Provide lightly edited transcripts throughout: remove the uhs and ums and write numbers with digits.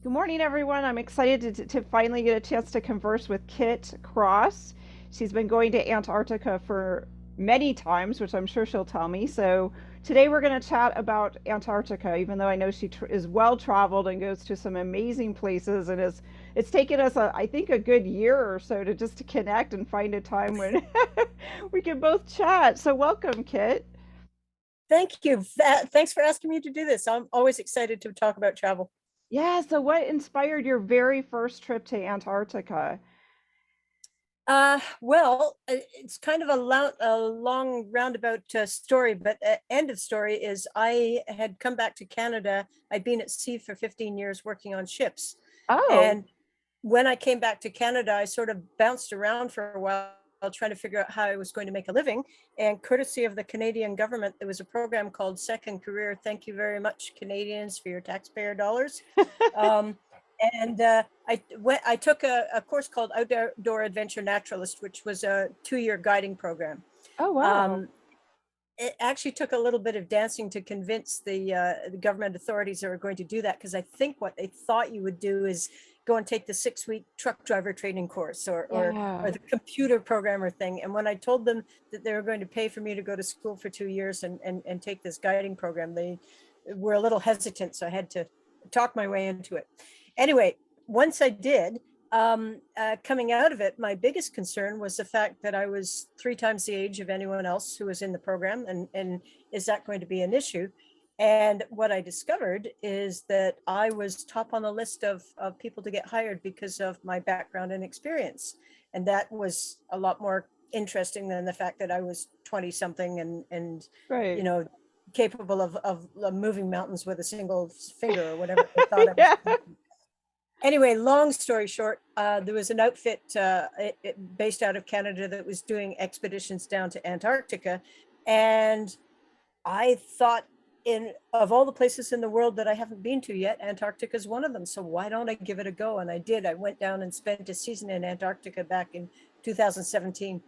Good morning, everyone. I'm excited to finally get a chance to converse with Kit Cross. She's been going to Antarctica for many times, which I'm sure she'll tell me. So today we're going to chat about Antarctica, even though I know she is well traveled and goes to some amazing places, and it's taken us, I think, a good year or so to just to connect and find a time when we can both chat. So welcome, Kit. Thank you. Thanks for asking me to do this. I'm always excited to talk about travel. Yeah. So what inspired your very first trip to Antarctica? It's kind of a long roundabout story, but end of story is I had come back to Canada. I'd been at sea for 15 years working on ships. Oh. And when I came back to Canada, I sort of bounced around for a while trying to figure out how I was going to make a living. And courtesy of the Canadian government, there was a program called Second Career. Thank you very much, Canadians, for your taxpayer dollars. Um, I took a course called Outdoor Adventure Naturalist, which was a 2-year guiding program. Oh, wow. Um, it actually took a little bit of dancing to convince the government authorities that were going to do that, because I think what they thought you would do is go and take the 6-week truck driver training course Yeah. or the computer programmer thing. And when I told them that they were going to pay for me to go to school for 2 years and take this guiding program, they were a little hesitant. So I had to talk my way into it. Anyway, once I did, coming out of it, my biggest concern was the fact that I was 3 times the age of anyone else who was in the program, and is that going to be an issue? And what I discovered is that I was top on the list of people to get hired because of my background and experience. And that was a lot more interesting than the fact that I was 20 something and you Right. know, capable of moving mountains with a single finger or whatever they thought I was Yeah. going to. Anyway, long story short, there was an outfit based out of Canada that was doing expeditions down to Antarctica. And I thought, in of all the places in the world that I haven't been to yet, Antarctica is one of them. So why don't I give it a go? And I did. I went down and spent a season in Antarctica back in 2017.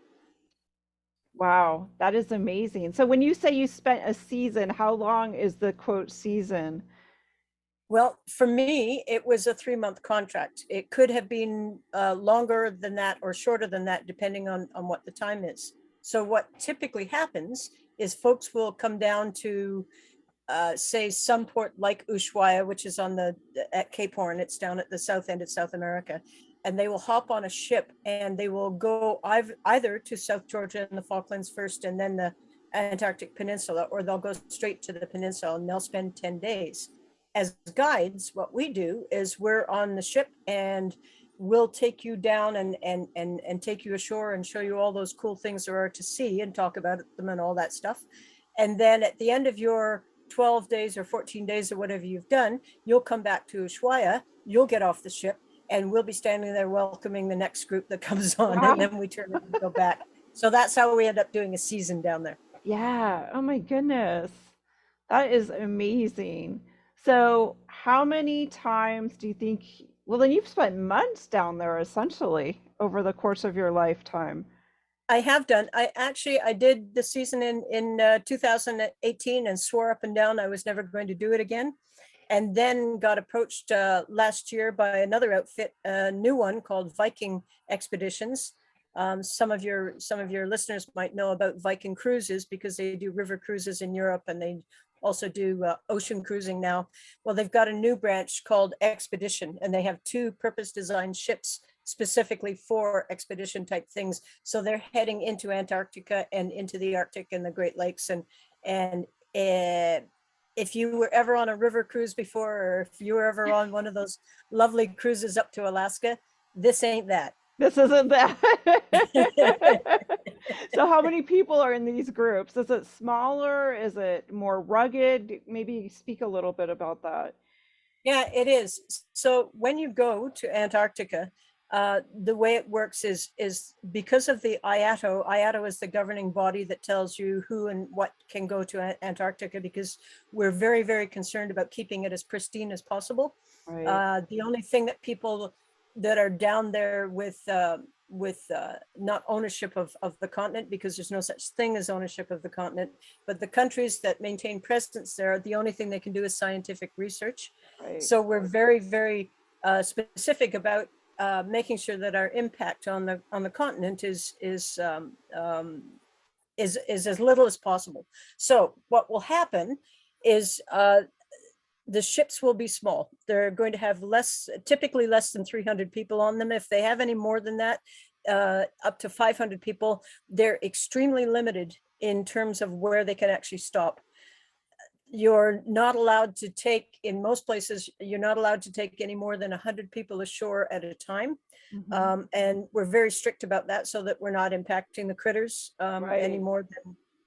Wow, that is amazing. So when you say you spent a season, how long is the quote season? Well, for me, it was a 3-month contract. It could have been longer than that or shorter than that, depending on what the time is. So what typically happens is folks will come down to, say, some port like Ushuaia, which is at Cape Horn. It's down at the south end of South America. And they will hop on a ship and they will go either to South Georgia and the Falklands first and then the Antarctic Peninsula, or they'll go straight to the peninsula and they'll spend 10 days. As guides, what we do is we're on the ship and we'll take you down and take you ashore and show you all those cool things there are to see and talk about them and all that stuff. And then at the end of your 12 days or 14 days or whatever you've done, you'll come back to Ushuaia, you'll get off the ship, and we'll be standing there welcoming the next group that comes on, and Wow. then we turn and go back. So that's how we end up doing a season down there. Yeah. Oh my goodness. That is amazing. So how many times do you think, well, then you've spent months down there essentially over the course of your lifetime. I have done. I did the season in 2018 and swore up and down I was never going to do it again, and then got approached last year by another outfit, a new one called Viking Expeditions. Some of your listeners might know about Viking cruises because they do river cruises in Europe, and they also do ocean cruising now. Well, they've got a new branch called Expedition, and they have 2 purpose-designed ships specifically for expedition type things. So they're heading into Antarctica and into the Arctic and the Great Lakes, and if you were ever on a river cruise before, or if you were ever on one of those lovely cruises up to Alaska, this ain't that. This isn't that. So how many people are in these groups? Is it smaller? Is it more rugged? Maybe speak a little bit about that. Yeah, it is. So when you go to Antarctica, the way it works is because of the IATO. IATO is the governing body that tells you who and what can go to Antarctica, because we're very, very concerned about keeping it as pristine as possible. Right. The only thing that people that are down there with not ownership of the continent, because there's no such thing as ownership of the continent, but the countries that maintain presence there, the only thing they can do is scientific research. Right. So we're very, very specific about making sure that our impact on the continent is as little as possible. So what will happen is the ships will be small. They're going to have typically less than 300 people on them. If they have any more than that, up to 500 people, they're extremely limited in terms of where they can actually stop. You're not allowed to take, in most places, you're not allowed to take any more than 100 people ashore at a time. And we're very strict about that so that we're not impacting the critters any Right. more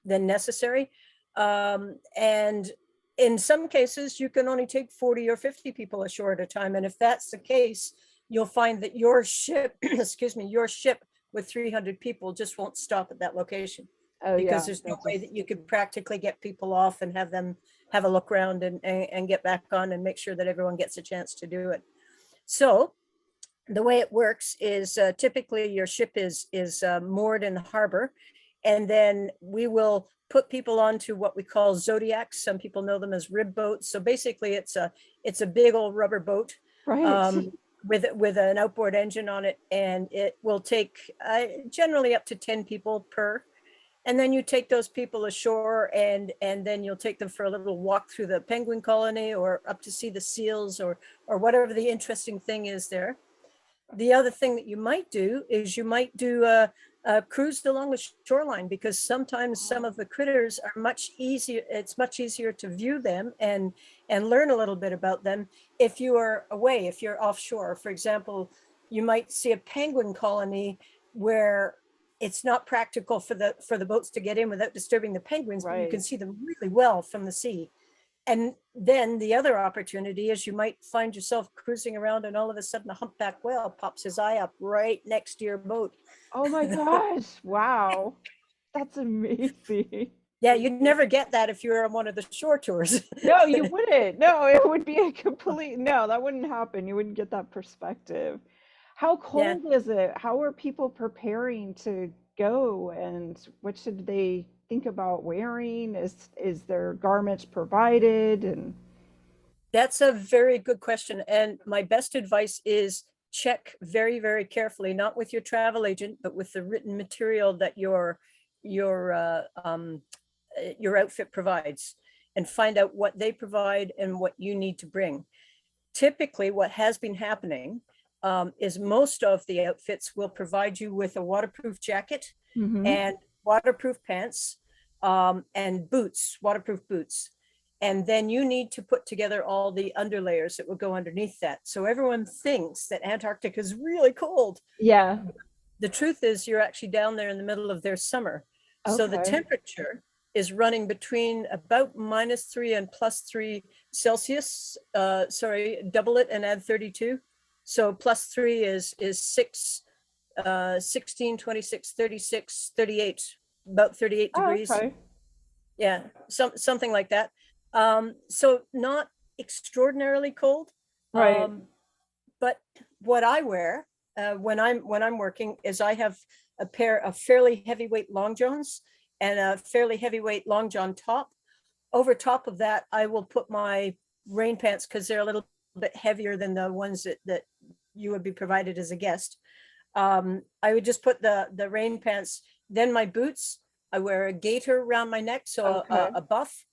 than necessary. And in some cases, you can only take 40 or 50 people ashore at a time. And if that's the case, you'll find that your ship, excuse me, your ship with 300 people just won't stop at that location, Oh because yeah, there's no that way just that you could practically get people off and have them have a look around and get back on and make sure that everyone gets a chance to do it. So the way it works is typically your ship is moored in the harbor, and then we will put people onto what we call zodiacs. Some people know them as rib boats. So basically, it's a big old rubber boat right. um, with an outboard engine on it, and it will take generally up to 10 people per. And then you take those people ashore, and then you'll take them for a little walk through the penguin colony, or up to see the seals, or whatever the interesting thing is there. The other thing that you might do is you might do a cruise along the shoreline, because sometimes some of the critters are much easier. It's much easier to view them and learn a little bit about them if you are away, if you're offshore. For example, you might see a penguin colony where it's not practical for the boats to get in without disturbing the penguins, but you can Right. see them really well from the sea. And then the other opportunity is you might find yourself cruising around, and all of a sudden a humpback whale pops his eye up right next to your boat. Oh my gosh. Wow. That's amazing. Yeah, you'd never get that if you were on one of the shore tours. No, you wouldn't. No, it would be a complete no, that wouldn't happen. You wouldn't get that perspective. How Yeah, cold is it? How are people preparing to go, and what should they think about wearing? Is there garments provided? And that's a very good question. And my best advice is check very, very carefully, not with your travel agent, but with the written material that your your outfit provides, and find out what they provide and what you need to bring. Typically, what has been happening is most of the outfits will provide you with a waterproof jacket hmm. and waterproof pants and boots, waterproof boots. And then you need to put together all the underlayers that will go underneath that. So everyone thinks that Antarctica is really cold. Yeah. The truth is, you're actually down there in the middle of their summer. So the Okay. temperature is running between about -3 and +3 Celsius. Sorry, double it and add 32. So +3 is 6, 16, 26, 36, 38, about 38 Oh, degrees. okay. Yeah, something like that. So not extraordinarily cold. Right. Um, but what I wear when I'm working is I have a pair of fairly heavyweight long johns and a fairly heavyweight long john top. Over top of that, I will put my rain pants, because they're a little bit heavier than the ones that you would be provided as a guest. I would just put the rain pants, then my boots. I wear a gaiter around my neck, so Okay. a buff,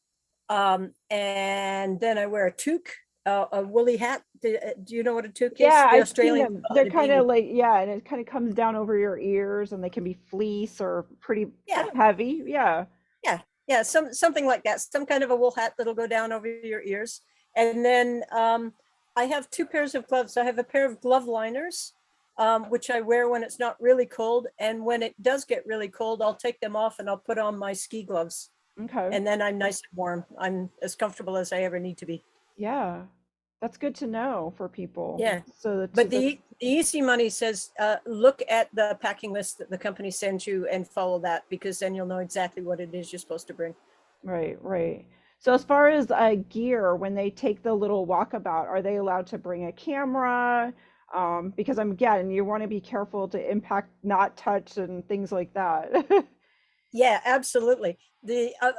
and then I wear a toque, a woolly hat. Do you know what a toque is? Yeah, The I've seen Australians them. call They're it a kind of beanie. like, yeah, and it kind of comes down over your ears, and they can be fleece or pretty Yeah, heavy. Yeah. yeah, yeah. Something like that. Some kind of a wool hat that'll go down over your ears. And then I have two pairs of gloves. I have a pair of glove liners, which I wear when it's not really cold. And when it does get really cold, I'll take them off and I'll put on my ski gloves. Okay. And then I'm nice and warm. I'm as comfortable as I ever need to be. Yeah. That's good to know for people. Yeah. So But that's the easy money says, look at the packing list that the company sends you and follow that, because then you'll know exactly what it is you're supposed to bring. right, right. So as far as gear, when they take the little walkabout, are they allowed to bring a camera? Because again, you want to be careful to impact, not touch, and things like that. Yeah, absolutely.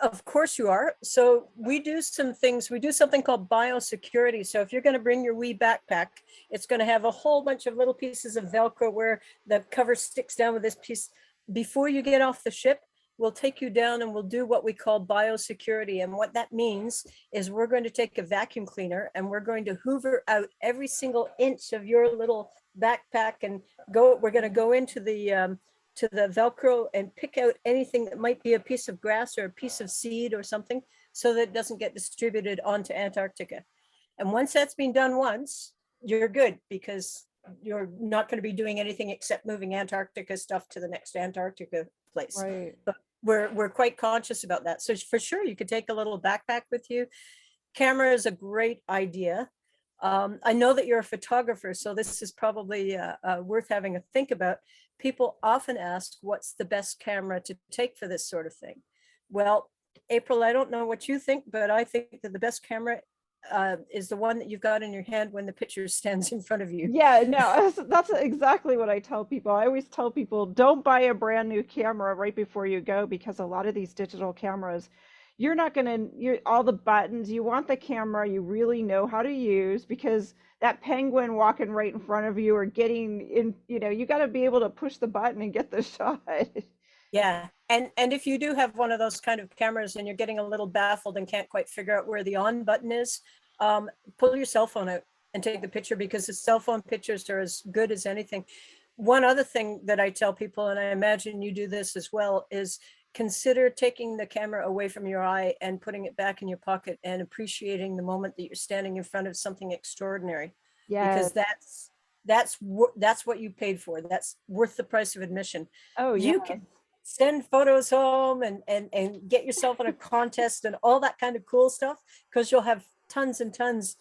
Of course you are. So we do some things. We do something called biosecurity. So if you're going to bring your wee backpack, it's going to have a whole bunch of little pieces of Velcro where the cover sticks down with this piece. Before you get off the ship, we'll take you down and we'll do what we call biosecurity. And what that means is we're going to take a vacuum cleaner and we're going to hoover out every single inch of your little backpack and go. We're going to go into the Velcro and pick out anything that might be a piece of grass or a piece of seed or something so that it doesn't get distributed onto Antarctica. And once that's been done once, you're good because you're not going to be doing anything except moving Antarctica stuff to the next Antarctica place. Right. But we're quite conscious about that. So for sure, you could take a little backpack with you. Camera is a great idea. I know that you're a photographer, so this is probably worth having a think about. People often ask, what's the best camera to take for this sort of thing? Well, April, I don't know what you think, but I think that the best camera is the one that you've got in your hand when the picture stands in front of you. Yeah, no, that's exactly what I tell people. I always tell people don't buy a brand new camera right before you go because a lot of these digital cameras, you're all the buttons, you want the camera you really know how to use because that penguin walking right in front of you or getting in, you got to be able to push the button and get the shot. Yeah, and if you do have one of those kind of cameras and you're getting a little baffled and can't quite figure out where the on button is, pull your cell phone out and take the picture because the cell phone pictures are as good as anything. One other thing that I tell people, and I imagine you do this as well, is consider taking the camera away from your eye and putting it back in your pocket and appreciating the moment that you're standing in front of something extraordinary, Yes. because that's what you paid for. That's worth the price of admission. Oh, You yes. can send photos home and get yourself in a contest and all that kind of cool stuff because you'll have tons and tons,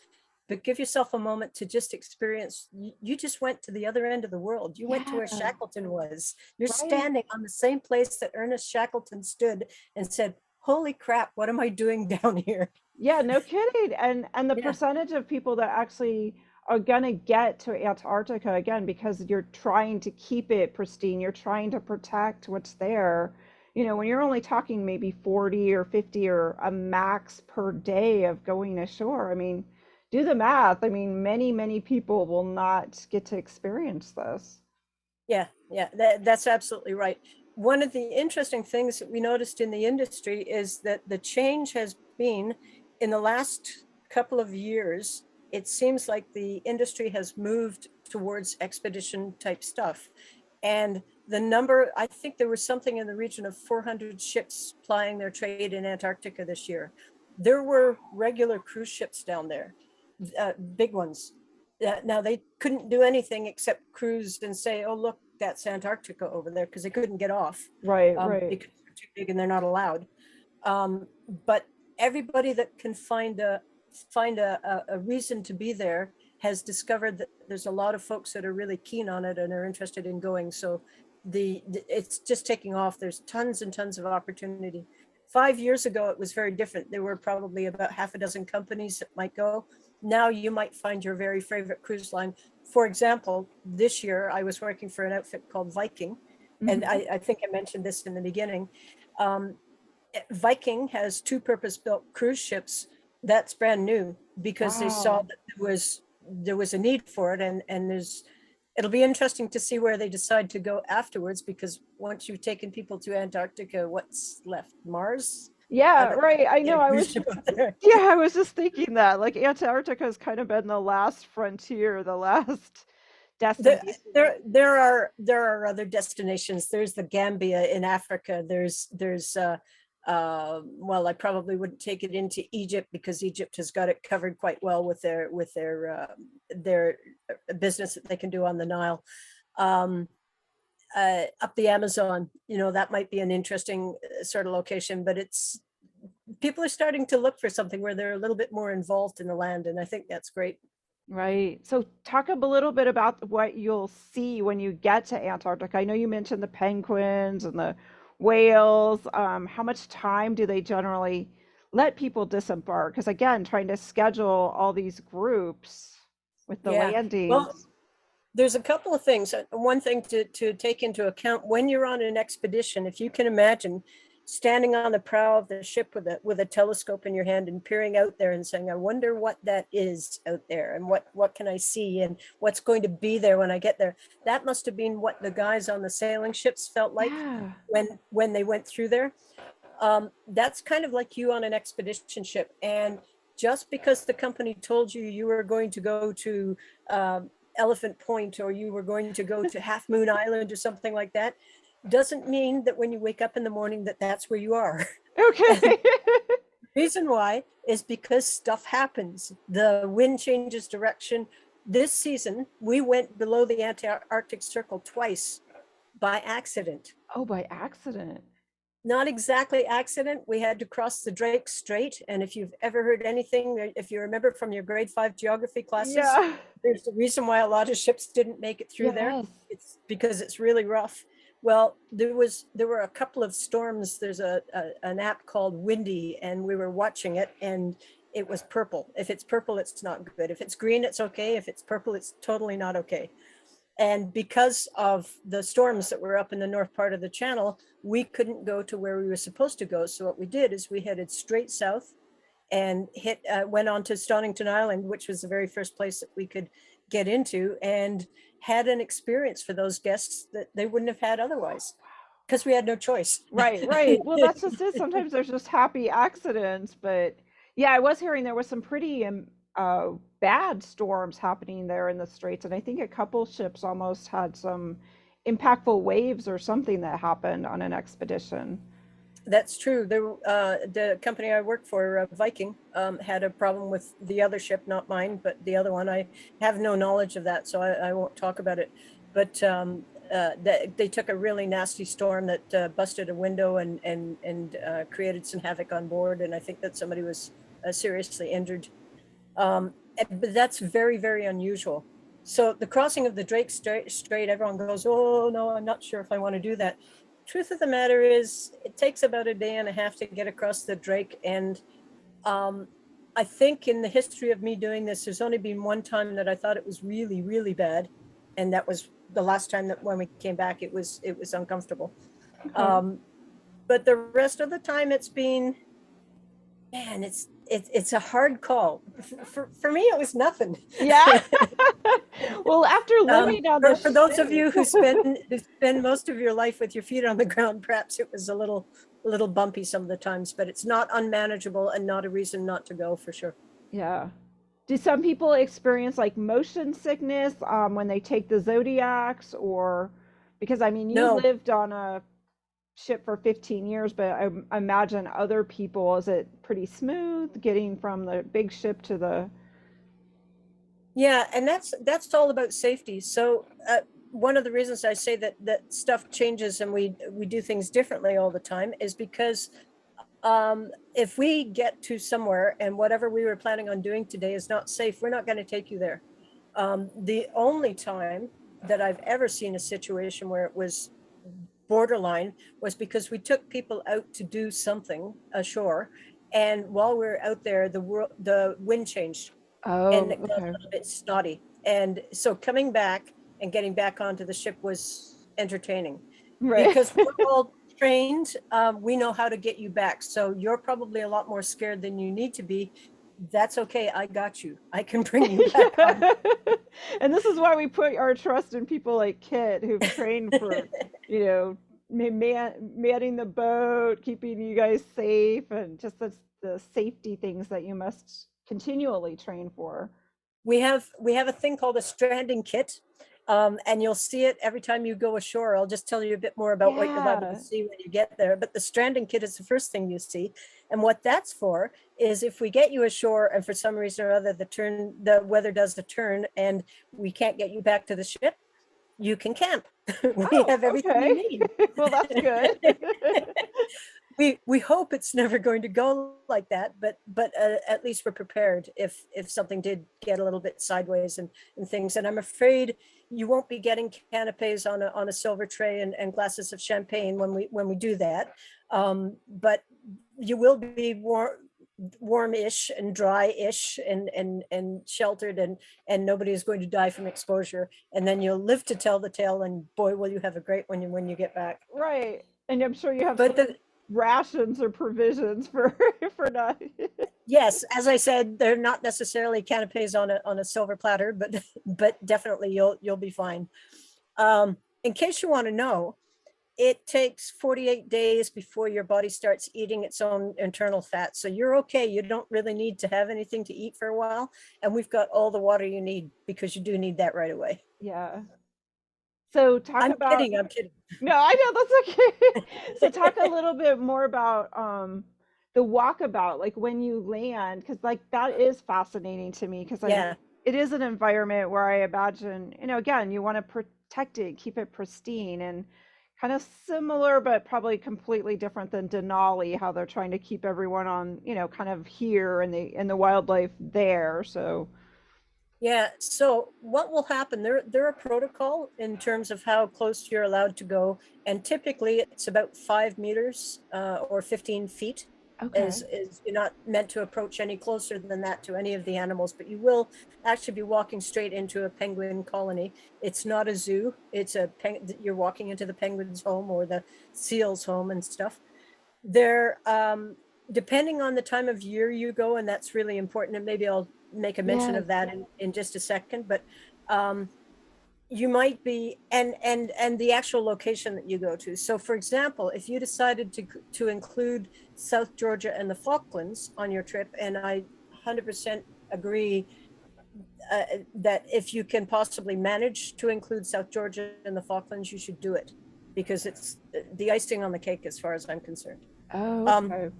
but give yourself a moment to just experience. You just went to the other end of the world. You went to where Yeah, Shackleton was. You're right. standing on the same place that Ernest Shackleton stood and said, holy crap, what am I doing down here? Yeah, no kidding. And the Yeah, percentage of people that actually are gonna get to Antarctica again because you're trying to keep it pristine, you're trying to protect what's there. When you're only talking maybe 40 or 50 or a max per day of going ashore, I mean, do the math. I mean, many, many people will not get to experience this. yeah, that's absolutely right. One of the interesting things that we noticed in the industry is that the change has been in the last couple of years. It seems like the industry has moved towards expedition type stuff. And the number, I think there was something in the region of 400 ships plying their trade in Antarctica this year. There were regular cruise ships down there, big ones. Now they couldn't do anything except cruise and say, "Oh, look, that's Antarctica over there," because they couldn't get off Right, right. because they're too big and they're not allowed. But everybody that can find a reason to be there has discovered that there's a lot of folks that are really keen on it and are interested in going. So it's just taking off. There's tons and tons of opportunity. 5 years ago, it was very different. There were probably about half a dozen companies that might go. Now you might find your very favorite cruise line. For example, this year I was working for an outfit called Viking, and Hmm. I think I mentioned this in the beginning. Um, Viking has two purpose-built cruise ships. That's brand new because they saw Wow. that there was a need for it, and it'll be interesting to see where they decide to go afterwards, because once you've taken people to Antarctica, what's left? Mars? Yeah, They're not right. I gonna know. get a cruise ship up there. Yeah, I was just thinking that. Like Antarctica has kind of been the last frontier, the last There, destination. there are other destinations. There's the Gambia in Africa. Well, I probably wouldn't take it into Egypt because Egypt has got it covered quite well with their business that they can do on the Nile. Um, Up the Amazon, that might be an interesting sort of location, but people are starting to look for something where they're a little bit more involved in the land, and I think that's great. Right. So talk a little bit about what you'll see when you get to Antarctica. I know you mentioned the penguins and the whales. How much time do they generally let people disembark? Because again, trying to schedule all these groups with the Yeah. Well, landings. There's a couple of things. One thing to take into account when you're on an expedition, if you can imagine standing on the prow of the ship with a telescope in your hand and peering out there and saying, I wonder what that is out there, and what can I see, and what's going to be there when I get there. That must have been what the guys on the sailing ships felt like Yeah. when they went through there. That's kind of like you on an expedition ship. And just because the company told you you were going to go to Elephant Point, or you were going to go to Half Moon Island or something like that, doesn't mean that when you wake up in the morning that that's where you are. Okay. The reason why is because stuff happens. The wind changes direction. This season, we went below the Antarctic Circle twice by accident. Oh, by accident. Not exactly accident. We had to cross the Drake Strait. And if you've ever heard anything, if you remember from your grade 5 geography classes, Yeah. there's the reason why a lot of ships didn't make it through there. Yes. It's because it's really rough. Well, there were a couple of storms. There's an app called Windy, and we were watching it, and it was purple. If it's purple, it's not good. If it's green, it's okay. If it's purple, it's totally not okay. And because of the storms that were up in the north part of the channel, we couldn't go to where we were supposed to go. So what we did is we headed straight south and went on to Stonington Island, which was the very first place that we could get into, and had an experience for those guests that they wouldn't have had otherwise, because we had no choice. Right, right. Well, that's just it. Sometimes there's just happy accidents, but yeah, I was hearing there was some pretty bad storms happening there in the Straits, and I think a couple ships almost had some impactful waves or something that happened on an expedition. That's true. The company I work for, Viking, had a problem with the other ship, not mine, but the other one. I have no knowledge of that, so I won't talk about it. But they took a really nasty storm that busted a window and created some havoc on board. And I think that somebody was seriously injured. But that's very, very unusual. So the crossing of the Drake Strait, everyone goes, oh, no, I'm not sure if I want to do that. Truth of the matter is, it takes about a day and a half to get across the Drake. And I think in the history of me doing this, there's only been one time that I thought it was really, really bad. And that was the last time that when we came back, it was uncomfortable. Okay. But the rest of the time it's been, man, it's a hard call. For me, it was nothing. Yeah. Well, after living on the For those of ship, you who spend most of your life with your feet on the ground, perhaps it was a little bumpy some of the times, but it's not unmanageable and not a reason not to go, for sure. yeah. Do some people experience like motion sickness when they take the Zodiacs, or because I mean, you No, lived on a ship for 15 years, but I imagine other people, is it pretty smooth getting from the big ship to the. yeah, and that's all about safety. So one of the reasons I say that stuff changes and we do things differently all the time is because if we get to somewhere and whatever we were planning on doing today is not safe, we're not going to take you there. The only time that I've ever seen a situation where it was borderline was because we took people out to do something ashore, and while we were out there, the wind changed and Oh, it got a okay. little bit snotty. And so coming back and getting back onto the ship was entertaining Right. because we're all trained. We know how to get you back. So you're probably a lot more scared than you need to be. That's okay. I got you. I can bring you back home. Yeah. And this is why we put our trust in people like Kit, who've trained for, you know, manning the boat, keeping you guys safe, and just the safety things that you must continually train for. We have a thing called a stranding kit. And you'll see it every time you go ashore. I'll just tell you a bit more about what you're liable to Yeah. see when you get there. But the stranding kit is the first thing you see. And what that's for is if we get you ashore and for some reason or other the weather does the turn and we can't get you back to the ship, you can camp. We Oh, have everything okay. you need. Well, that's good. We hope it's never going to go like that, but at least we're prepared if something did get a little bit sideways and things. And I'm afraid you won't be getting canapes on a silver tray and glasses of champagne when we do that. But you will be warm-ish and dry-ish and sheltered, and nobody is going to die from exposure. And then you'll live to tell the tale, and boy, will you have a great one when you get back. Right. And I'm sure you have But some the rations or provisions for for not. Yes, as I said, they're not necessarily canapes on a silver platter, but but definitely you'll be fine. In case you want to know, it takes 48 days before your body starts eating its own internal fat. So you're okay. You don't really need to have anything to eat for a while. And we've got all the water you need, because you do need that right away. Yeah. So talk I'm about kidding. I'm kidding. no, I know that's okay. So talk a little bit more about the walkabout, like when you land, because like that is fascinating to me because I mean Yeah. it is an environment where I imagine, you know, again, you want to protect it, keep it pristine and kind of similar but probably completely different than Denali, how they're trying to keep everyone on, you know, kind of here and the wildlife there. So Yeah, so what will happen, there are protocol in terms of how close you're allowed to go, and typically it's about 5 meters or 15 feet. okay. Is You're not meant to approach any closer than that to any of the animals, but you will actually be walking straight into a penguin colony. It's not a zoo. You're walking into the penguin's home or the seal's home and stuff. They're depending on the time of year you go, and that's really important, and maybe I'll make a mention Yes. of that in just a second, but um, you might be, and the actual location that you go to. So for example, if you decided to include South Georgia and the Falklands on your trip, and I 100% agree that if you can possibly manage to include South Georgia and the Falklands, you should do it, because it's the icing on the cake as far as I'm concerned. Oh, Um, okay.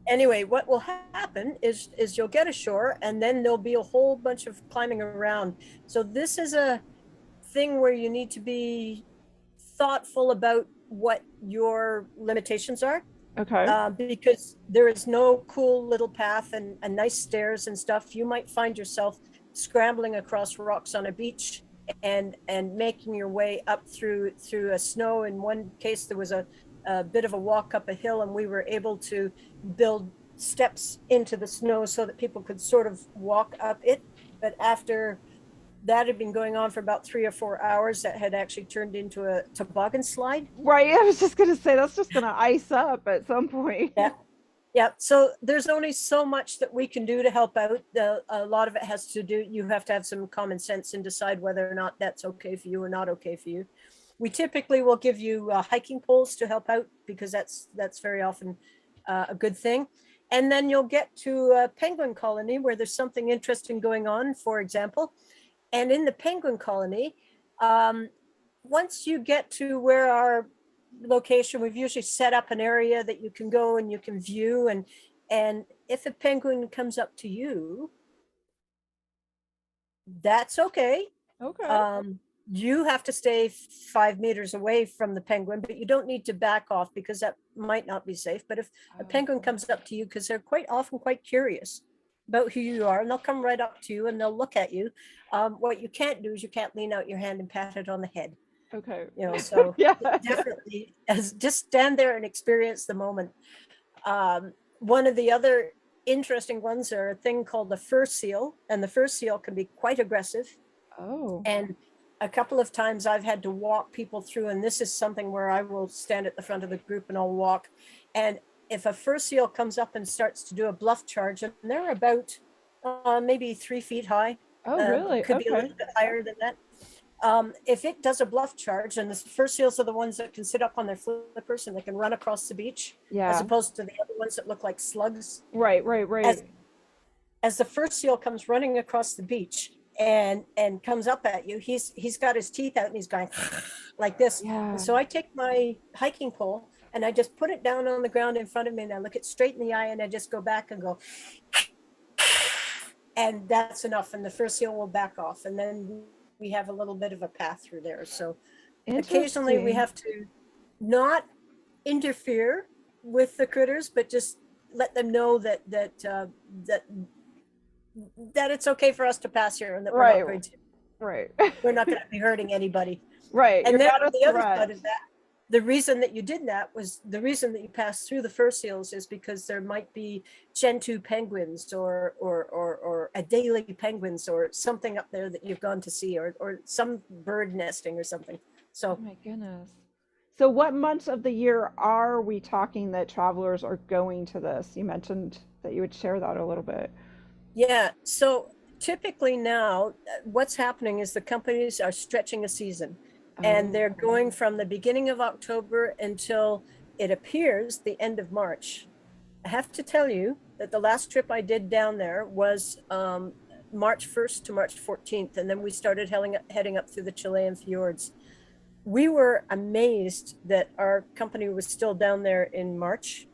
anyway, what will happen is you'll get ashore, and then there'll be a whole bunch of climbing around. So this is a thing where you need to be thoughtful about what your limitations are, Okay. because there is no cool little path and nice stairs and stuff. You might find yourself scrambling across rocks on a beach and making your way up through a snow. In one case, there was a bit of a walk up a hill, and we were able to build steps into the snow so that people could sort of walk up it. But after that had been going on for about 3 or 4 hours, that had actually turned into a toboggan slide. Right. I was just gonna say that's just gonna ice up at some point. Yeah. Yeah, so there's only so much that we can do to help out. A lot of it has to do, you have to have some common sense and decide whether or not that's okay for you or not okay for you. We typically will give you hiking poles to help out, because that's very often a good thing. And then you'll get to a penguin colony where there's something interesting going on, for example. And in the penguin colony, um, once you get to where our location, we've usually set up an area that you can go and you can view. And if a penguin comes up to you, that's okay. Okay. Um, you have to stay 5 meters away from the penguin, but you don't need to back off, because that might not be safe. But if a penguin comes up to you, because they're quite often quite curious about who you are, and they'll come right up to you and they'll look at you. What you can't do is you can't lean out your hand and pat it on the head. Okay. So Yeah. definitely, as just stand there and experience the moment. One of the other interesting ones are a thing called the fur seal, and the fur seal can be quite aggressive. Oh. And a couple of times I've had to walk people through, and this is something where I will stand at the front of the group and I'll walk. And if a fur seal comes up and starts to do a bluff charge, and they're about maybe 3 feet high, Oh, really? could be a Okay. little bit higher than that. If it does a bluff charge, and the fur seals are the ones that can sit up on their flippers and they can run across the beach, as Yeah. opposed to the other ones that look like slugs. Right, right, As right. as the fur seal comes running across the beach and comes up at you, he's got his teeth out and he's going like this. And Yeah. so I take my hiking pole and I just put it down on the ground in front of me, and I look it straight in the eye, and I just go back and go, and that's enough. And the fur seal will back off, and then we have a little bit of a path through there. So occasionally we Interesting. have to not interfere with the critters, but just let them know that it's okay for us to pass here, and that Right, we're right. not going to be hurting anybody. Right. And You're then not on a the other side threat. of that, the reason that you did that was the reason that you passed through the fur seals is because there might be Gentoo penguins or Adelie penguins or something up there that you've gone to see, or some bird nesting or something. Oh So my goodness. So what months of the year are we talking that travelers are going to this? You mentioned that you would share that a little bit. yeah, so typically now what's happening is the companies are stretching a season, and Oh, they're going from the beginning of October until it appears the end of March. I have to tell you that the last trip I did down there was March 1st to March 14th, and then we started heading up through the Chilean fjords. We were amazed that our company was still down there in March.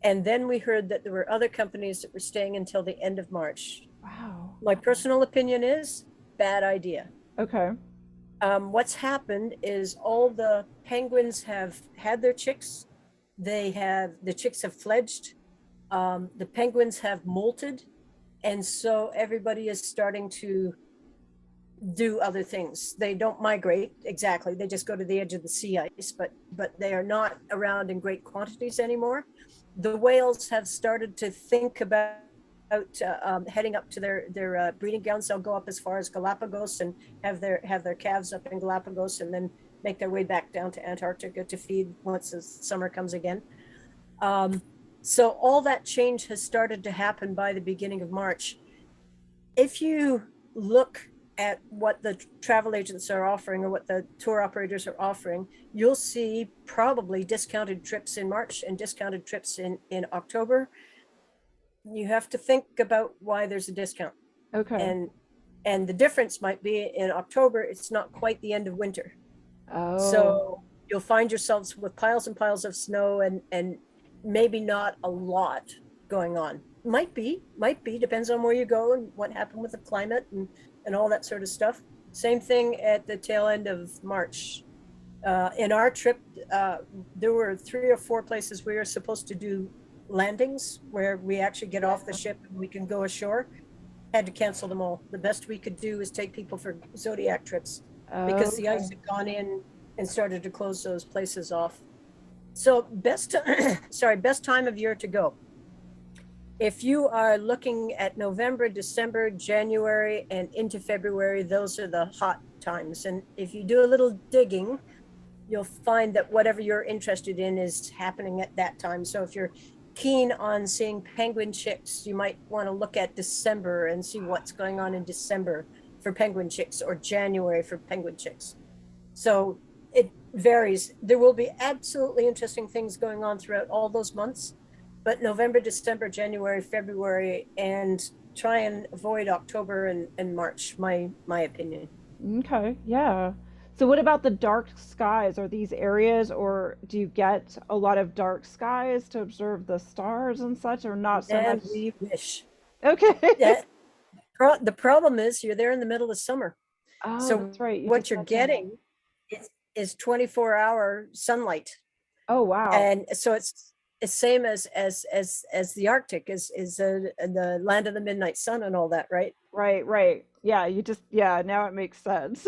And then we heard that there were other companies that were staying until the end of March. wow. My personal opinion is bad idea. Okay. What's happened is all the penguins have had their chicks. The chicks have fledged. The penguins have molted. And so everybody is starting to do other things. They don't migrate exactly. They just go to the edge of the sea ice, but they are not around in great quantities anymore. The whales have started to think about heading up to their breeding grounds. They'll go up as far as Galapagos and have their calves up in Galapagos, and then make their way back down to Antarctica to feed once the summer comes again. So all that change has started to happen by the beginning of March. If you look at what the travel agents are offering or what the tour operators are offering, you'll see probably discounted trips in March and discounted trips in October. You have to think about why there's a discount. Okay. And and the difference might be in October, it's not quite the end of winter. Oh, So you'll find yourselves with piles and piles of snow and maybe not a lot going on. Might be, depends on where you go and what happened with the climate and all that sort of stuff. Same thing at the tail end of March. In our trip, there were 3 or 4 places we were supposed to do landings where we actually get off the ship and we can go ashore. Had to cancel them all. The best we could do is take people for Zodiac trips because the ice okay. had gone in and started to close those places off. So best time of year to go. If you are looking at November, December, January, and into February, those are the hot times. And if you do a little digging, you'll find that whatever you're interested in is happening at that time. So if you're keen on seeing penguin chicks, you might want to look at December and see what's going on in December for penguin chicks, or January for penguin chicks. So it varies. There will be absolutely interesting things going on throughout all those months, but November, December, January, February, and try and avoid October and March, my opinion. Okay. Yeah. So what about the dark skies? Are these areas, or do you get a lot of dark skies to observe the stars and such, or not so much? And we wish. Okay. Yeah. The problem is you're there in the middle of summer. Oh, So that's right. You what just you're mentioned that. getting is 24-hour sunlight. Oh, wow. And so it's same as the Arctic is the land of the midnight sun and all that, right? Right, right. Yeah, you just, yeah, now it makes sense.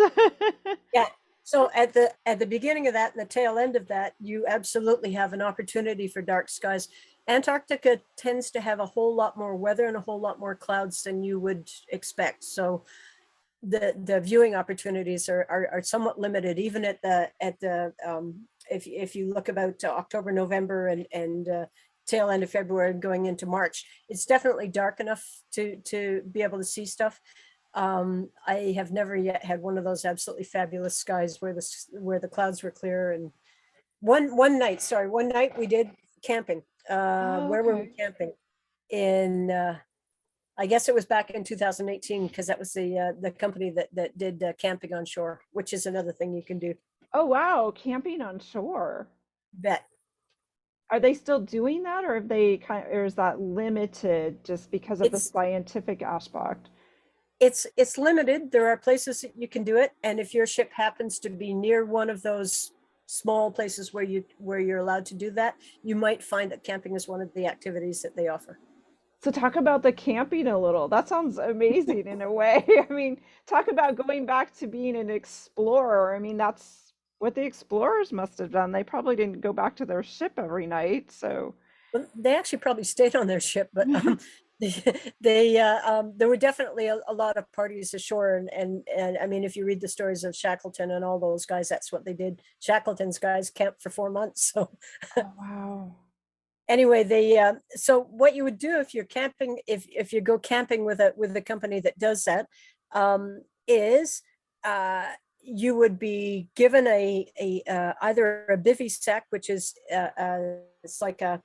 Yeah. So at the beginning of that and the tail end of that, you absolutely have an opportunity for dark skies. Antarctica tends to have a whole lot more weather and a whole lot more clouds than you would expect. So the viewing opportunities are somewhat limited, even at the if you look about October, November, and tail end of February and going into March, it's definitely dark enough to be able to see stuff. I have never yet had one of those absolutely fabulous skies where the clouds were clear. And one night we did camping. Oh, Where were we okay. camping? In I guess it was back in 2018, because that was the company that did camping on shore, which is another thing you can do. Oh, wow, camping on shore. Bet Are they still doing that, or have they kind of, or is that limited just because of the it's scientific aspect? it's limited. There are places that you can do it, and if your ship happens to be near one of those small places where you're allowed to do that, you might find that camping is one of the activities that they offer. So talk about the camping a little. That sounds amazing in a way. I mean, talk about going back to being an explorer. I mean, that's what the explorers must have done. They probably didn't go back to their ship every night, so Well, they actually probably stayed on their ship, but they there were definitely a lot of parties ashore, and I mean, if you read the stories of Shackleton and all those guys, that's what they did. Shackleton's guys camped for 4 months. So oh wow. anyway, they so what you would do if you're camping, if you go camping with a company that does that, is you would be given a either a bivy sack, which is it's like a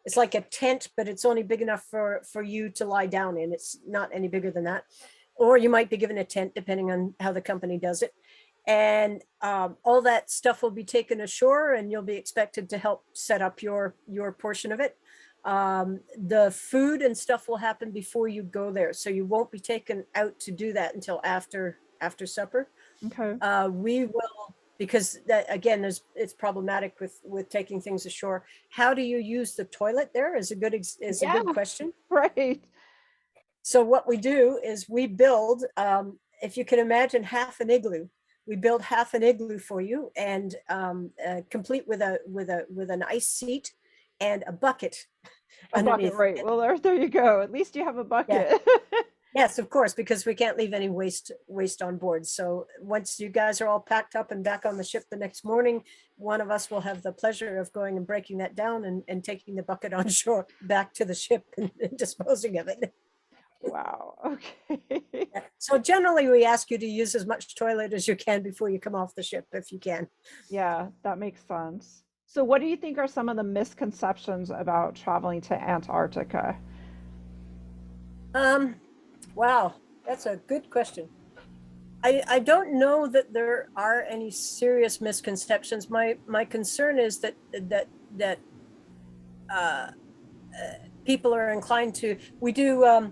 it's like a tent, but it's only big enough for you to lie down in. It's not any bigger than that. Or you might be given a tent, depending on how the company does it. And all that stuff will be taken ashore, and you'll be expected to help set up your portion of it. The food and stuff will happen before you go there, so you won't be taken out to do that until after supper. Okay. We will, because that again, it's problematic with taking things ashore. How do you use the toilet there is a Yeah, good question. right. So what we do is we build, if you can imagine half an igloo, we build half an igloo for you, and complete with an ice seat and a bucket A bucket, underneath. right. Well, there you go. At least you have a Yeah. bucket. Yes, of course, because we can't leave any waste on board. So once you guys are all packed up and back on the ship the next morning, one of us will have the pleasure of going and breaking that down and taking the bucket on shore back to the ship and disposing of it. Wow. Okay. So generally, we ask you to use as much toilet as you can before you come off the ship, if you can. Yeah, that makes sense. So, what do you think are some of the misconceptions about traveling to Antarctica? Um, wow, that's a good question. I don't know that there are any serious misconceptions. My concern is that uh, people are inclined to. We do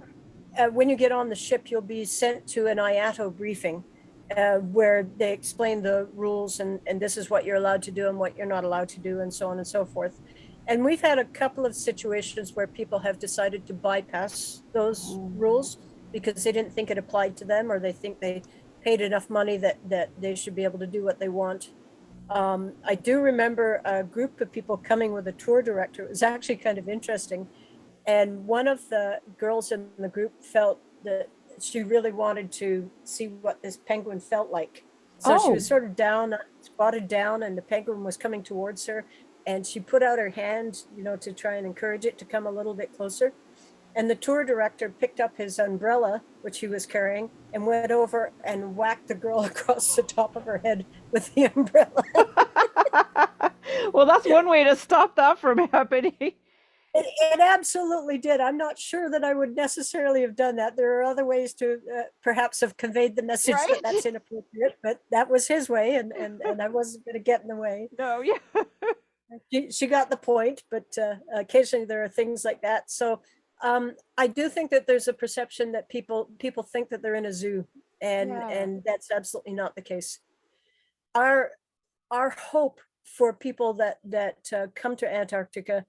when you get on the ship, you'll be sent to an IATO briefing where they explain the rules, and this is what you're allowed to do and what you're not allowed to do, and so on and so forth. And we've had a couple of situations where people have decided to bypass those Oh, rules because they didn't think it applied to them, or they think they paid enough money that they should be able to do what they want. I do remember a group of people coming with a tour director. It was actually kind of interesting. And one of the girls in the group felt that she really wanted to see what this penguin felt like. So she was oh, sort of down, spotted down, and the penguin was coming towards her. And she put out her hand, to try and encourage it to come a little bit closer. And the tour director picked up his umbrella, which he was carrying, and went over and whacked the girl across the top of her head with the umbrella. well, that's one way to stop that from happening. It absolutely did. I'm not sure that I would necessarily have done that. There are other ways to perhaps have conveyed the message that Right? that's inappropriate, but that was his way, and I wasn't going to get in the way. No, yeah. She got the point, but occasionally there are things like that. So I do think that there's a perception that people think that they're in a zoo, and Yeah. and that's absolutely not the case. Our our hope for people that come to Antarctica,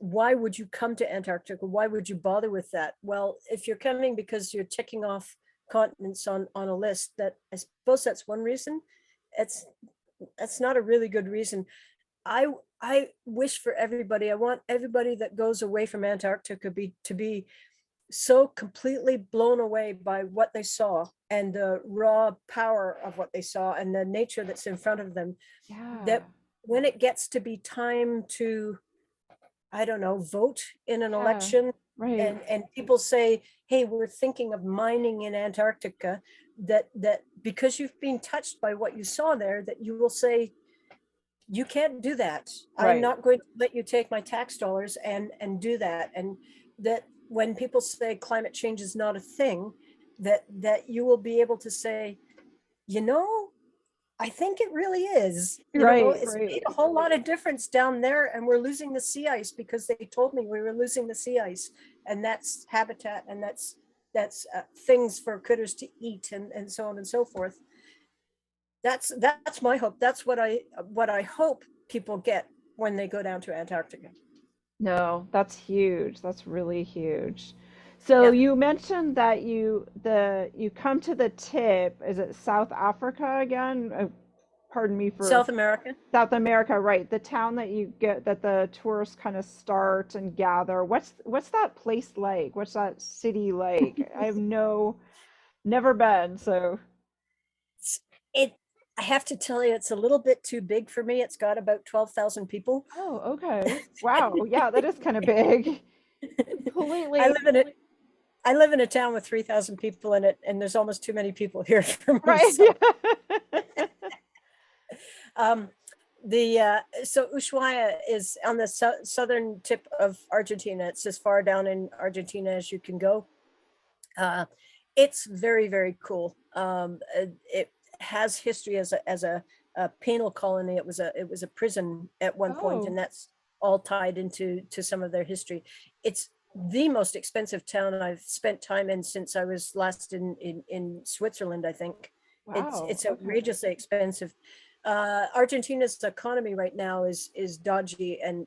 why would you come to Antarctica? Why would you bother with that? Well, if you're coming because you're checking off continents on a list, that I suppose that's one reason. It's that's not a really good reason. I wish for everybody. I want everybody that goes away from Antarctica to be so completely blown away by what they saw and the raw power of what they saw and the nature that's in front of them, Yeah. that when it gets to be time to, I don't know, vote in an Yeah. election, Right. and people say, hey, we're thinking of mining in Antarctica, that because you've been touched by what you saw there, that you will say, you can't do that. I'm Right. not going to let you take my tax dollars and do that. And that when people say climate change is not a thing, that you will be able to say, you know, I think it really is. Right. It's Right. made a whole lot of difference down there, and we're losing the sea ice because they told me we were losing the sea ice, and that's habitat, and that's things for critters to eat, and so on and so forth. That's my hope. That's what I hope people get when they go down to Antarctica. No, that's huge. That's really huge. So Yeah. you mentioned that you come to the tip. Is it South Africa again? Pardon me for South America. South America, right? The town that you get that the tourists kind of start and gather. What's that place like? What's that city like? I have never been, so It's- It, I have to tell you, it's a little bit too big for me. It's got about 12,000 people. oh, okay. Wow. Yeah, that is kind of big. I Completely live in it. I live in a town with 3,000 people in it, and there's almost too many people here for me. right. So, um, so Ushuaia is on the southern tip of Argentina. It's as far down in Argentina as you can go. Uh, it's very, very cool. It has history as a penal colony. It was a prison at one point, Oh, and that's all tied into some of their history. It's the most expensive town I've spent time in since I was last in Switzerland, I think. wow. It's Okay. outrageously expensive. Argentina's economy right now is dodgy, and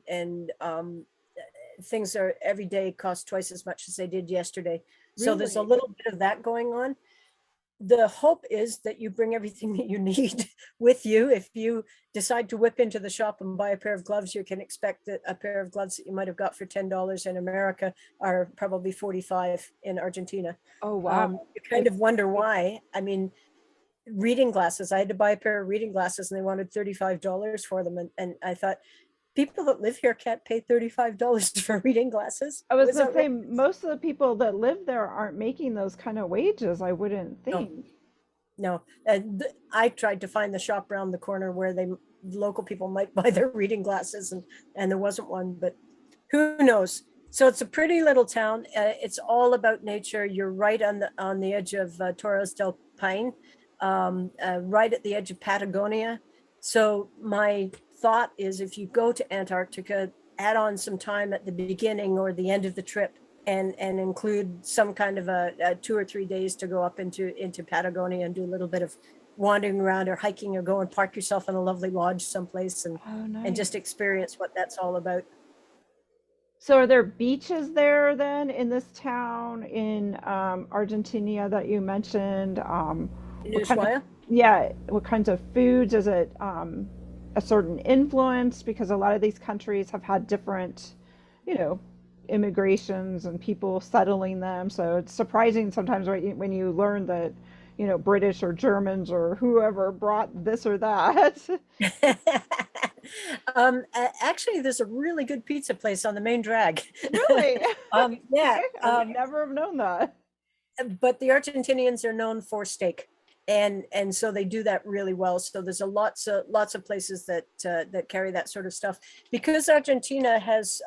things are every day cost twice as much as they did yesterday. So there's a Really? little bit of that going on. The hope is that you bring everything that you need with you. If you decide to whip into the shop and buy a pair of gloves, you can expect that a pair of gloves that you might have got for $10 in America are probably 45 in Argentina. Oh, wow. You kind of wonder why. I mean, reading glasses. I had to buy a pair of reading glasses and they wanted $35 for them. And I thought, people that live here can't pay $35 for reading glasses. I It was was gonna say outrageous. most of the people that live there aren't making those kind of wages, I wouldn't No, think. no. And I tried to find the shop around the corner where local people might buy their reading glasses, and there wasn't one, but who knows? So it's a pretty little town. It's all about nature. You're right on the edge of Torres del Paine, right at the edge of Patagonia. So my thought is, if you go to Antarctica, add on some time at the beginning or the end of the trip, and include some kind of a 2 or 3 days to go up into Patagonia and do a little bit of wandering around or hiking, or go and park yourself in a lovely lodge someplace, Oh, and nice. just experience what that's all about. So are there beaches there then in this town in Argentina that you mentioned? In What kind of, Ushuaia? yeah, what kinds of foods? Is it a certain influence? Because a lot of these countries have had different, you know, immigrations and people settling them. So it's surprising sometimes when you learn that, British or Germans or whoever brought this or that. Actually, there's a really good pizza place on the main drag. Really? Yeah, Okay, I would never have known that. but the Argentinians are known for steak, and so they do that really well. So there's a lots of places that carry that sort of stuff, because Argentina has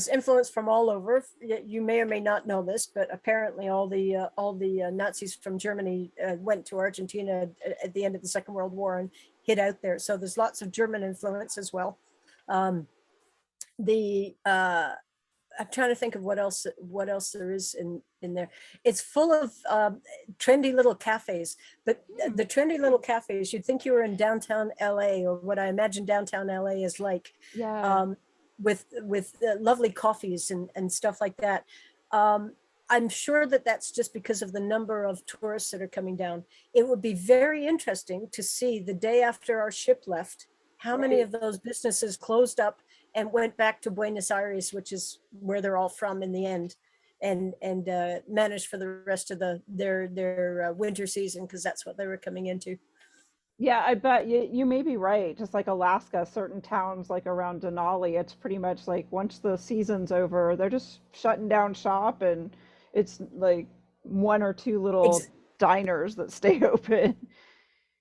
influence from all over. You may or may not know this, but apparently all the Nazis from Germany went to Argentina at the end of the Second World War and hid out there. So there's lots of German influence as well. Um, the I'm trying to think of what else there is in there. It's full of trendy little cafes, but Hmm. the trendy little cafes, you'd think you were in downtown LA, or what I imagine downtown LA is like, Yeah. um, with lovely coffees and stuff like that. Um, I'm sure that that's just because of the number of tourists that are coming down. It would be very interesting to see the day after our ship left, how many Right. of those businesses closed up and went back to Buenos Aires, which is where they're all from in the end, and managed for the rest of their winter season, because that's what they were coming into. Yeah, I bet you may be right. Just like Alaska, certain towns like around Denali, it's pretty much like once the season's over, they're just shutting down shop and it's like one or two little Ex- diners that stay open.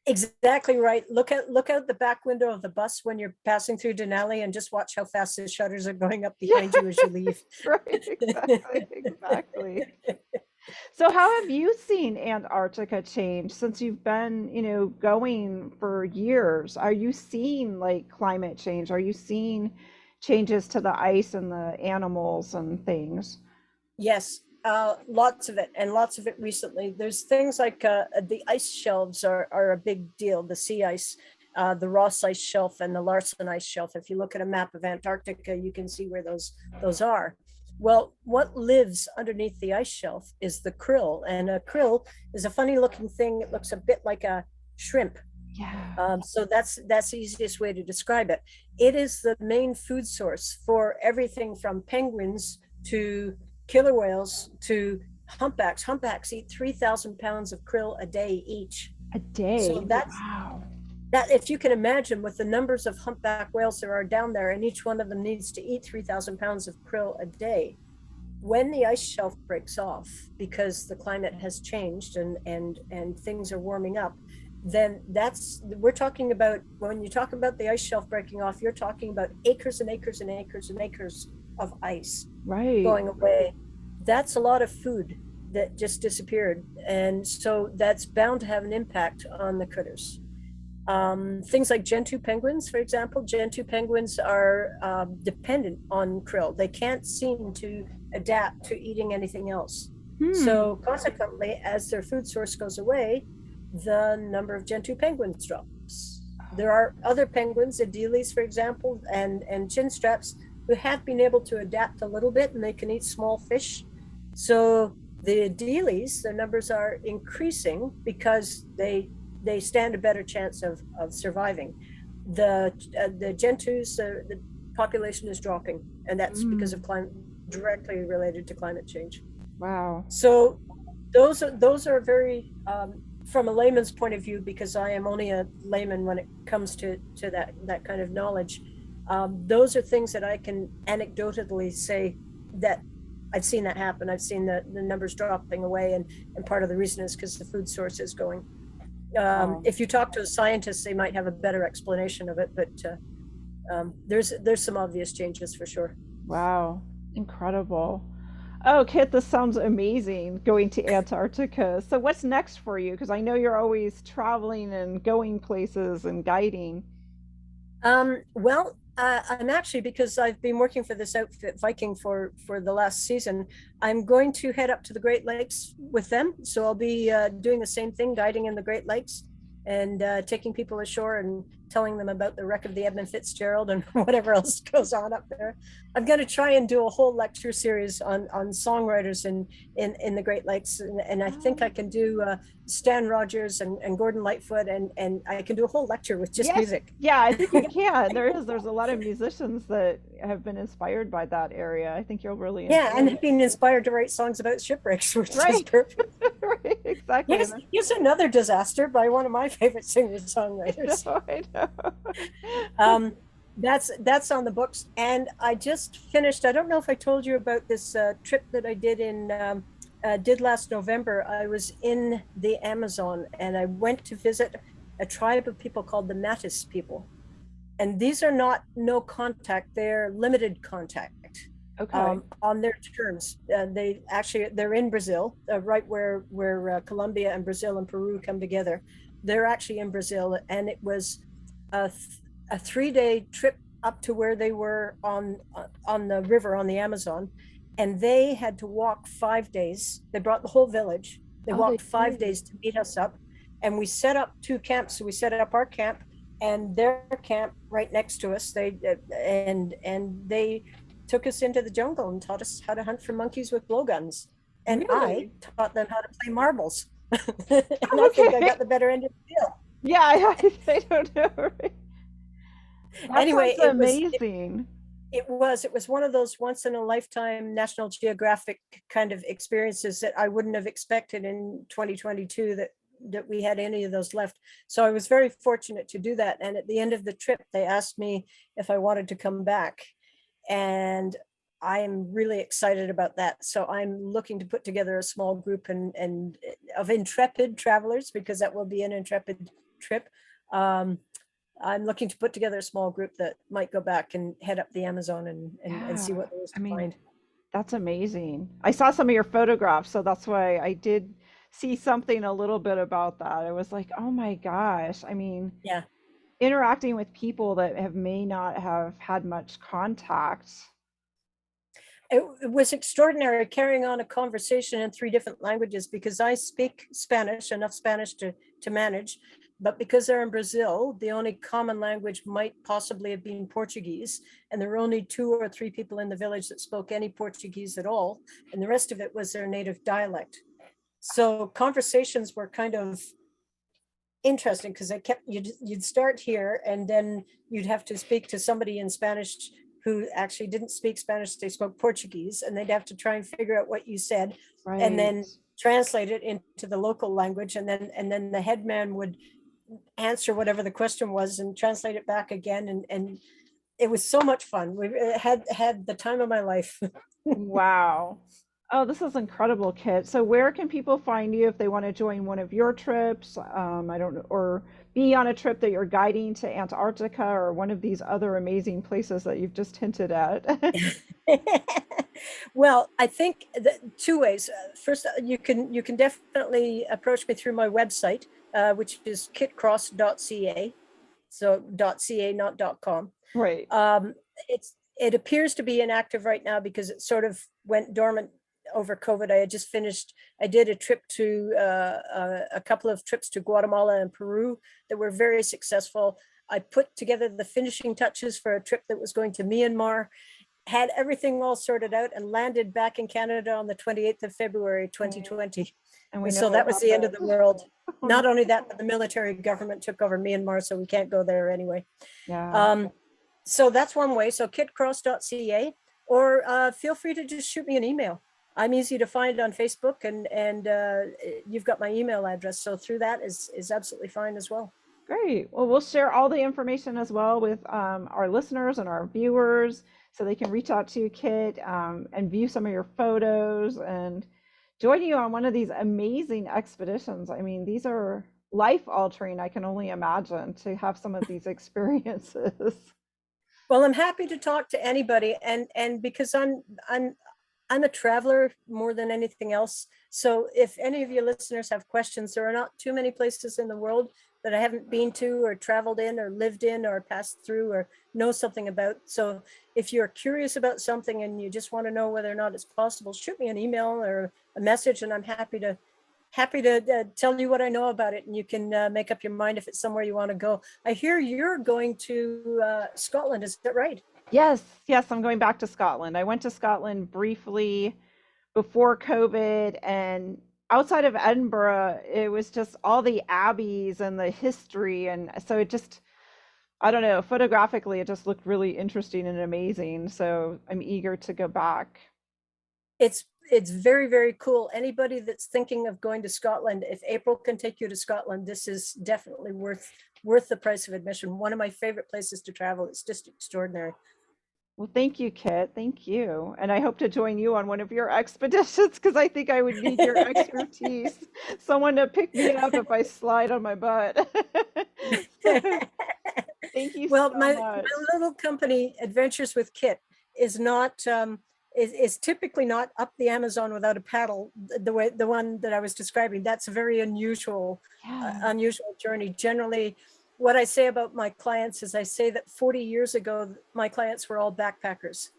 exactly right. Look out the back window of the bus when you're passing through Denali, and just watch how fast the shutters are going up Yeah, behind you as you leave. right, exactly, exactly. So how have you seen Antarctica change since you've been, going for years? Are you seeing like climate change? Are you seeing changes to the ice and the animals and things? Yes, lots of it, and lots of it recently. There's things like the ice shelves are a big deal. The sea ice, the Ross Ice Shelf, and the Larsen Ice Shelf. If you look at a map of Antarctica, you can see where those are. Well, what lives underneath the ice shelf is the krill, and a krill is a funny looking thing. It looks a bit like a shrimp, Yeah. So that's the easiest way to describe it. It is the main food source for everything from penguins to killer whales to humpbacks. Humpbacks eat 3,000 pounds of krill a day each. A So day. that's Wow. that, if you can imagine, with the numbers of humpback whales there are down there, and each one of them needs to eat 3,000 pounds of krill a day. When the ice shelf breaks off because the climate has changed and things are warming up, then that's, we're talking about, when you talk about the ice shelf breaking off, you're talking about acres and acres and acres and acres of ice Right. going away. That's a lot of food that just disappeared, and so that's bound to have an impact on the critters. Things like gentoo penguins, for example. Gentoo penguins are dependent on krill. They can't seem to adapt to eating anything else. Hmm. So consequently, as their food source goes away, the number of gentoo penguins drops. There are other penguins, adelies, for example, and chinstraps, who have been able to adapt a little bit, and they can eat small fish. So the adelies, their numbers are increasing because they stand a better chance of surviving. The gentoos, the population is dropping, and that's because of Mm. climate, directly related to climate change. Wow. So those are very, from a layman's point of view, because I am only a layman when it comes to that kind of knowledge. Those are things that I can anecdotally say that I've seen that happen. I've seen the numbers dropping away, and part of the reason is because the food source is going. Wow. If you talk to a scientist, they might have a better explanation of it, but there's some obvious changes for sure. Wow. Incredible. Oh, Kit, this sounds amazing going to Antarctica. So, what's next for you? Because I know you're always traveling and going places and guiding. Well, I'm actually, because I've been working for this outfit Viking for the last season, I'm going to head up to the Great Lakes with them. So I'll be doing the same thing, guiding in the Great Lakes and taking people ashore and telling them about the wreck of the Edmund Fitzgerald and whatever else goes on up there. I'm going to try and do a whole lecture series on songwriters in the Great Lakes, and I think I Oh, can do Stan Rogers and Gordon Lightfoot, and I can do a whole lecture with just yes. music. Yeah, I think you can. There's a lot of musicians that have been inspired by that area. I think you'll really Yeah, and enjoy it. being inspired to write songs about shipwrecks, which is Right. perfect. Right. Exactly. Yes, here's another disaster by one of my favorite singer-songwriters. I know. Um, that's on the books, and I just finished. I don't know if I told you about this trip that I did last November. I was in the Amazon, and I went to visit a tribe of people called the Matis people, and these are not no contact; they're limited contact. Okay. On their terms. They're in Brazil, right where Colombia and Brazil and Peru come together. They're actually in Brazil, and it was a, a 3 day trip up to where they were on the river on the Amazon, and they had to walk 5 days. They brought the whole village. They Oh, they walked five did. days to meet us up, and we set up two camps. So we set up our camp and their camp right next to us. They took us into the jungle and taught us how to hunt for monkeys with blowguns. And I Really? taught them how to play marbles. And I think I Okay. got the better end of the deal. Yeah, I don't know. Right? That Anyway, sounds amazing. it was one of those once in a lifetime National Geographic kind of experiences that I wouldn't have expected in 2022 that we had any of those left. So I was very fortunate to do that. And at the end of the trip, they asked me if I wanted to come back. And I am really excited about that. So I'm looking to put together a small group and of intrepid travelers, because that will be an intrepid trip. Um, I'm looking to put together a small group that might go back and head up the Amazon and see Yeah. what there is I to mean, find. that's amazing. I saw some of your photographs, so that's why I did see something a little bit about that. I was like, oh my gosh. I mean, Yeah. interacting with people that have may not have had much contact. It was extraordinary carrying on a conversation in three different languages, because I speak Spanish, enough Spanish to manage. But because they're in Brazil, the only common language might possibly have been Portuguese. And there were only 2 or 3 people in the village that spoke any Portuguese at all. And the rest of it was their native dialect. So conversations were kind of interesting because I kept you'd start here and then you'd have to speak to somebody in Spanish who actually didn't speak Spanish, they spoke Portuguese, and they'd have to try and figure out what you said and Right. then translate it into the local language, and then the headman would answer whatever the question was and translate it back again, and it was so much fun. We had the time of my life. Wow. Oh, this is incredible, Kit. So where can people find you if they want to join one of your trips? I don't know, or be on a trip that you're guiding to Antarctica or one of these other amazing places that you've just hinted at. Well, I think two ways. First, you can definitely approach me through my website, which is kitcross.ca. So .ca, not .com. Right. Um, it appears to be inactive right now because it sort of went dormant over COVID. I had just finished. I did a trip to a couple of trips to Guatemala and Peru that were very successful. I put together the finishing touches for a trip that was going to Myanmar, had everything all sorted out, and landed back in Canada on the 28th of February, Right. 2020. And we And know so what that was the end of the happened. world. Oh, no. Not only that, but the military government took over Myanmar, so we can't go there anyway. Yeah. Um, so that's one way. So kitcross.ca, or feel free to just shoot me an email. I'm easy to find on Facebook, and you've got my email address. So through that is absolutely fine as well. Great. Well, we'll share all the information as well with our listeners and our viewers so they can reach out to you, Kit, and view some of your photos and join you on one of these amazing expeditions. I mean, these are life altering, I can only imagine, to have some of these experiences. Well, I'm happy to talk to anybody, and because I'm a traveler more than anything else. So if any of your listeners have questions, there are not too many places in the world that I haven't been to or traveled in or lived in or passed through or know something about. So if you're curious about something and you just want to know whether or not it's possible, shoot me an email or a message, and I'm happy to tell you what I know about it, and you can make up your mind if it's somewhere you want to go. I hear you're going to Scotland. Is that right? Yes, yes, I'm going back to Scotland. I went to Scotland briefly before COVID, and outside of Edinburgh, it was just all the abbeys and the history. And so it just, I don't know, photographically, it just looked really interesting and amazing. So I'm eager to go back. It's very cool. Anybody that's thinking of going to Scotland, if April can take you to Scotland, this is definitely worth the price of admission. One of my favorite places to travel. It's just extraordinary. Well, thank you, Kit. Thank you. And I hope to join you on one of your expeditions because I think I would need your expertise. Someone to pick me up if I slide on my butt. So thank you Well, so my much. little company, Adventures with Kit, is not is typically not up the Amazon without a paddle. The one that I was describing, that's a very Yeah. unusual journey. Generally, what I say about my clients is I say that 40 years ago, my clients were all backpackers,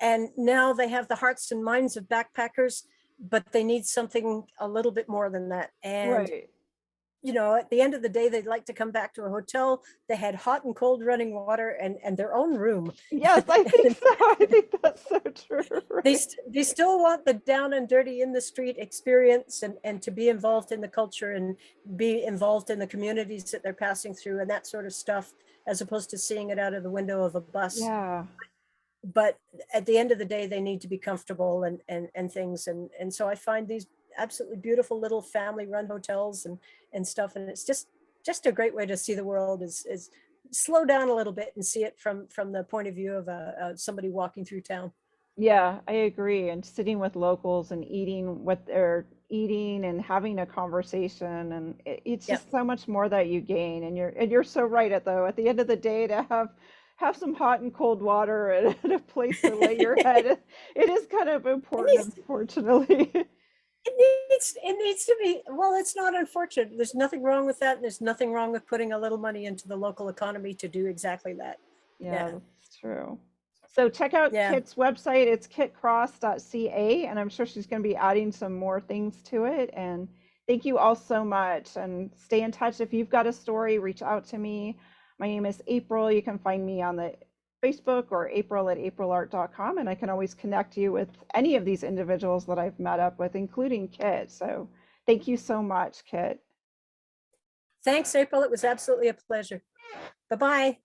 and now they have the hearts and minds of backpackers, but they need something a little bit more than that. And Right. at the end of the day, they'd like to come back to a hotel. They had hot and cold running water and their own room. Yes, I think so. I think that's so true. Right. They still want the down and dirty in the street experience, and to be involved in the culture and be involved in the communities that they're passing through and that sort of stuff, as opposed to seeing it out of the window of a bus. Yeah. But at the end of the day, they need to be comfortable and things. And so I find these absolutely beautiful little family run hotels and stuff. And it's just a great way to see the world, is slow down a little bit and see it from the point of view of somebody walking through town. Yeah, I agree. And sitting with locals and eating what they're eating and having a conversation, and it's Yeah. just so much more that you gain. And you're so right at though. At the end of the day, to have some hot and cold water and a place to lay your head, it is kind of It important, needs, unfortunately. it needs to be, well, it's not unfortunate. There's nothing wrong with that. And there's nothing wrong with putting a little money into the local economy to do exactly that. Yeah, Yeah. that's true. So check out Yeah. Kit's website. It's kitcross.ca, and I'm sure she's going to be adding some more things to it. And thank you all so much. And stay in touch. If you've got a story, reach out to me. My name is April. You can find me on the Facebook or april@aprilart.com, and I can always connect you with any of these individuals that I've met up with, including Kit. So thank you so much, Kit. Thanks, April. It was absolutely a pleasure. Bye-bye.